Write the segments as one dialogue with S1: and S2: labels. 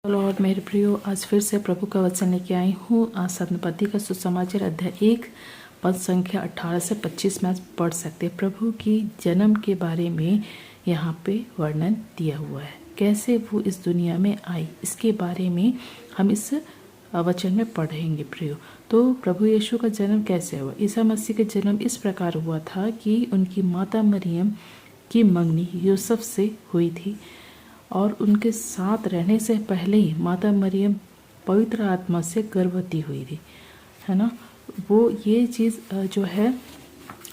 S1: Lord मेरे प्रियो, आज फिर से प्रभु का वचन लेके आई हूँ। आज सत्मपति का सुसमाचार अध्याय 1 पद संख्या 18 से 25 में आज पढ़ सकते हैं। प्रभु की जन्म के बारे में यहाँ पे वर्णन दिया हुआ है, कैसे वो इस दुनिया में आई, इसके बारे में हम इस वचन में पढ़ेंगे प्रियो। तो प्रभु यीशु का जन्म कैसे हुआ? ईसा मसीह का जन्म इस प्रकार हुआ था कि उनकी माता मरियम की मंगनी यूसुफ से हुई थी और उनके साथ रहने से पहले ही माता मरियम पवित्र आत्मा से गर्भवती हुई थी, है ना। वो ये चीज़ जो है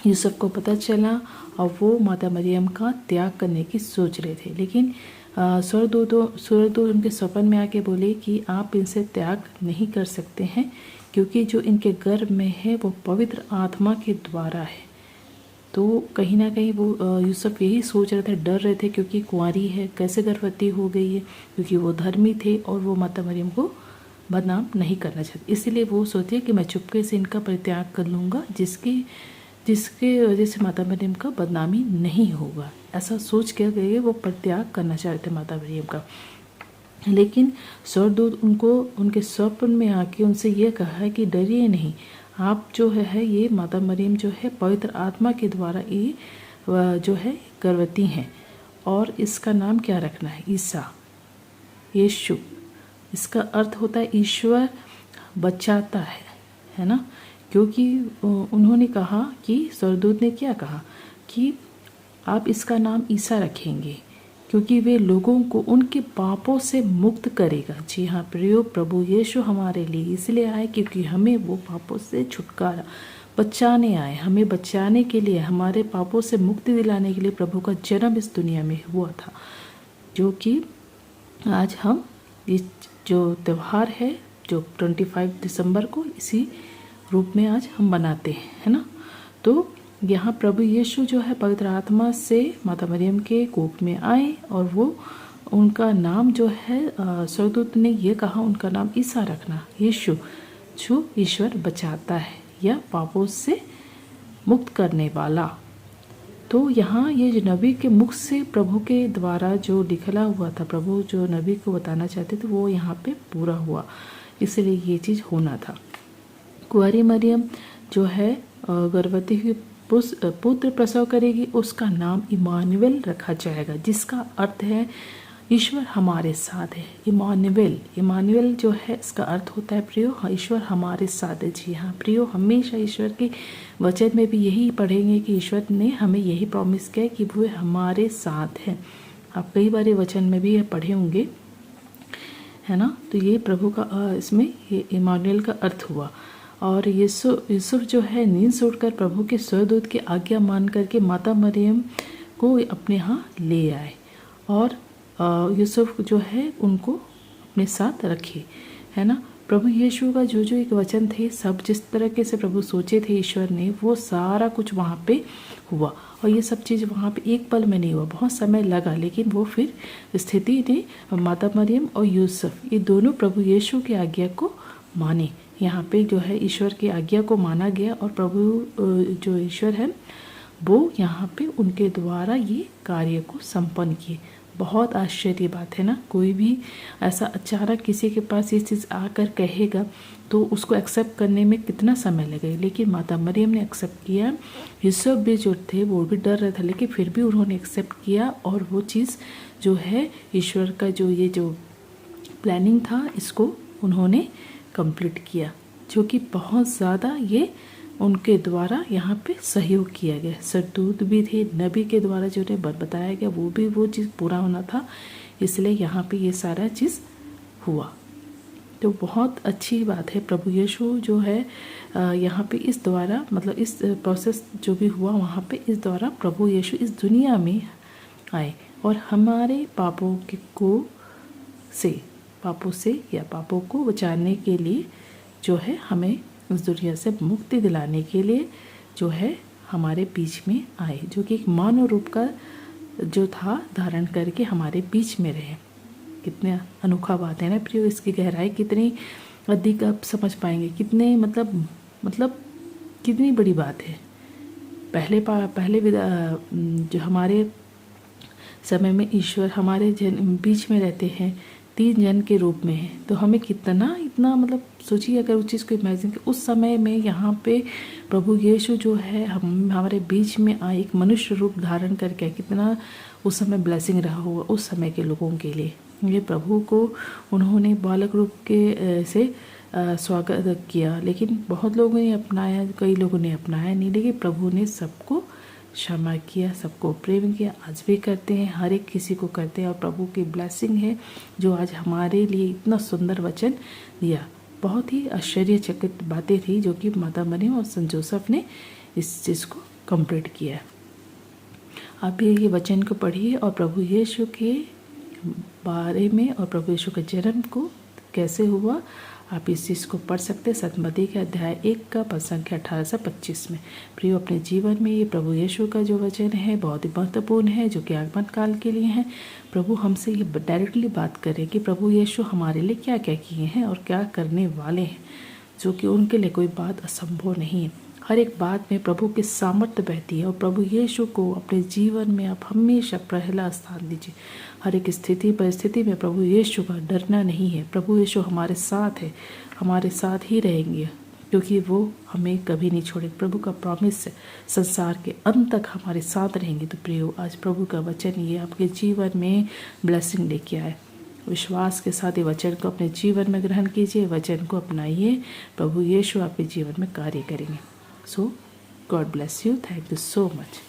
S1: यूसुफ को पता चला और वो माता मरियम का त्याग करने की सोच रहे थे, लेकिन स्वर्गदूत उनके स्वप्न में आके बोले कि आप इनसे त्याग नहीं कर सकते हैं, क्योंकि जो इनके गर्भ में है वो पवित्र आत्मा के द्वारा है। तो कहीं ना कहीं वो यूसुफ यही सोच रहे थे, डर रहे थे, क्योंकि कुंवारी है, कैसे गर्भवती हो गई है, क्योंकि वो धर्मी थे और वो माता मरियम को बदनाम नहीं करना चाहते। इसीलिए वो सोचे कि मैं चुपके से इनका परित्याग कर लूँगा, जिसके वजह से माता मरियम का बदनामी नहीं होगा। ऐसा सोच के गए वो परित्याग करना चाहते माता मरियम का। लेकिन स्वर्गदूत उनको उनके स्वप्न में आके उनसे ये कहा है कि डरिए नहीं, आप जो है ये माता मरियम जो है पवित्र आत्मा के द्वारा ये जो है गर्भवती हैं, और इसका नाम क्या रखना है? ईसा, यीशु। इसका अर्थ होता है ईश्वर बचाता है ना। क्योंकि उन्होंने कहा कि स्वर्गदूत ने क्या कहा कि आप इसका नाम ईसा रखेंगे, क्योंकि वे लोगों को उनके पापों से मुक्त करेगा। जी हाँ प्रियो, प्रभु यीशु हमारे लिए इसलिए आए क्योंकि हमें वो पापों से छुटकारा बचाने आए। हमें बचाने के लिए, हमारे पापों से मुक्ति दिलाने के लिए प्रभु का जन्म इस दुनिया में हुआ था, जो कि आज हम इस जो त्यौहार है जो 25 दिसंबर को इसी रूप में आज हम मनाते हैं, है ना। तो यहाँ प्रभु यीशु जो है पवित्र आत्मा से माता मरियम के कोख में आए और वो उनका नाम जो है स्वर्गदूत ने ये कहा उनका नाम ईसा रखना, यीशु, जो ईश्वर बचाता है या पापों से मुक्त करने वाला। तो यहाँ ये जो नबी के मुख से प्रभु के द्वारा जो लिखला हुआ था, प्रभु जो नबी को बताना चाहते थे वो यहाँ पे पूरा हुआ, इसलिए ये चीज़ होना था। कुंवारी मरियम जो है गर्भवती हुई पुत्र प्रसव करेगी, उसका नाम इमानुएल रखा जाएगा, जिसका अर्थ है ईश्वर हमारे साथ है। इमानुएल जो है इसका अर्थ होता है प्रियो, ईश्वर हमारे साथ है। जी हाँ प्रियो, हमेशा ईश्वर के वचन में भी यही पढ़ेंगे कि ईश्वर ने हमें यही प्रॉमिस किया कि वो हमारे साथ है। आप कई बार वचन में भी पढ़े होंगे, है ना। तो ये प्रभु का इसमें ये इमानुएल का अर्थ हुआ। और यूसुफ जो है नींद से उठकर प्रभु के स्वर्गदूत की आज्ञा मान करके माता मरियम को अपने यहाँ ले आए और यूसुफ जो है उनको अपने साथ रखे, है ना। प्रभु यीशु का जो एक वचन थे, सब जिस तरीके से प्रभु सोचे थे ईश्वर ने, वो सारा कुछ वहाँ पे हुआ। और ये सब चीज़ वहाँ पे एक पल में नहीं हुआ, बहुत समय लगा, लेकिन वो फिर स्थिति ने माता मरियम और यूसुफ ये दोनों प्रभु यीशु की आज्ञा को माने। यहाँ पे जो है ईश्वर की आज्ञा को माना गया और प्रभु जो ईश्वर है वो यहाँ पे उनके द्वारा ये कार्य को संपन्न किए। बहुत आश्चर्य बात है ना। कोई भी ऐसा अचानक किसी के पास ये चीज़ आकर कहेगा तो उसको एक्सेप्ट करने में कितना समय लगेगा, लेकिन माता मरियम ने एक्सेप्ट किया। यूसुफ भी जो थे वो भी डर रहे थे, लेकिन फिर भी उन्होंने एक्सेप्ट किया और वो चीज़ जो है ईश्वर का जो प्लानिंग था इसको उन्होंने कंप्लीट किया, जो कि बहुत ज़्यादा ये उनके द्वारा यहाँ पे सहयोग किया गया। स्वर्गदूत भी थे, नबी के द्वारा जो बताया गया वो चीज़ पूरा होना था, इसलिए यहाँ पे ये सारा चीज़ हुआ। तो बहुत अच्छी बात है। प्रभु यीशु जो है यहाँ पे इस द्वारा, मतलब इस प्रोसेस जो भी हुआ वहाँ पे इस द्वारा प्रभु यीशु इस दुनिया में आए और हमारे पापों से या पापों को बचाने के लिए जो है हमें इस दुनिया से मुक्ति दिलाने के लिए जो है हमारे बीच में आए, जो कि एक मानव रूप का जो था धारण करके हमारे बीच में रहे। कितने अनोखा बात है ना प्रियो, इसकी गहराई कितनी अधिक आप समझ पाएंगे, कितने मतलब कितनी बड़ी बात है। पहले जो हमारे समय में ईश्वर हमारे बीच में रहते हैं, 3 जन के रूप में है। तो हमें कितना इतना मतलब सोचिए, अगर उस चीज़ को इमेजिन कि उस समय में यहाँ पे प्रभु यीशु जो है हमारे बीच में आए, एक मनुष्य रूप धारण करके, कितना उस समय ब्लेसिंग रहा हुआ उस समय के लोगों के लिए। ये प्रभु को उन्होंने बालक रूप के से स्वागत किया, लेकिन बहुत लोगों ने अपनाया, कई लोगों ने अपनाया नहीं, लेकिन प्रभु ने सबको क्षमा किया, सबको प्रेम किया। आज भी करते हैं, हर एक किसी को करते हैं, और प्रभु की ब्लेसिंग है जो आज हमारे लिए इतना सुंदर वचन दिया। बहुत ही आश्चर्यचकित बातें थी जो कि माता मरियम और संत जोसेफ ने इस चीज़ को कंप्लीट किया। आप भी ये वचन को पढ़िए और प्रभु यीशु के बारे में और प्रभु यीशु के जन्म को कैसे हुआ आप इस चीज़ को पढ़ सकते हैं। सतमती के अध्याय 1 का पद संख्या 18 से 25 में। प्रियो, अपने जीवन में ये प्रभु यीशु का जो वचन है बहुत ही महत्वपूर्ण है, जो कि आगमन काल के लिए है। प्रभु हमसे ये डायरेक्टली बात करें कि प्रभु यीशु हमारे लिए क्या क्या किए हैं और क्या करने वाले हैं, जो कि उनके लिए कोई बात असंभव नहीं है। हर एक बात में प्रभु की सामर्थ्य बहती है, और प्रभु यीशु को अपने जीवन में आप हमेशा पहला स्थान दीजिए। हर एक स्थिति परिस्थिति में प्रभु यीशु का डरना नहीं है। प्रभु यीशु हमारे साथ है, हमारे साथ ही रहेंगे, क्योंकि वो हमें कभी नहीं छोड़े। प्रभु का प्रॉमिस है, संसार के अंत तक हमारे साथ रहेंगे। तो प्रियो, आज प्रभु का वचन ये आपके जीवन में ब्लेसिंग लेके आए। विश्वास के साथ ये वचन को अपने जीवन में ग्रहण कीजिए, वचन को अपनाइए। प्रभु यीशु आपके जीवन में कार्य करेंगे। So, God bless you. Thank you so much.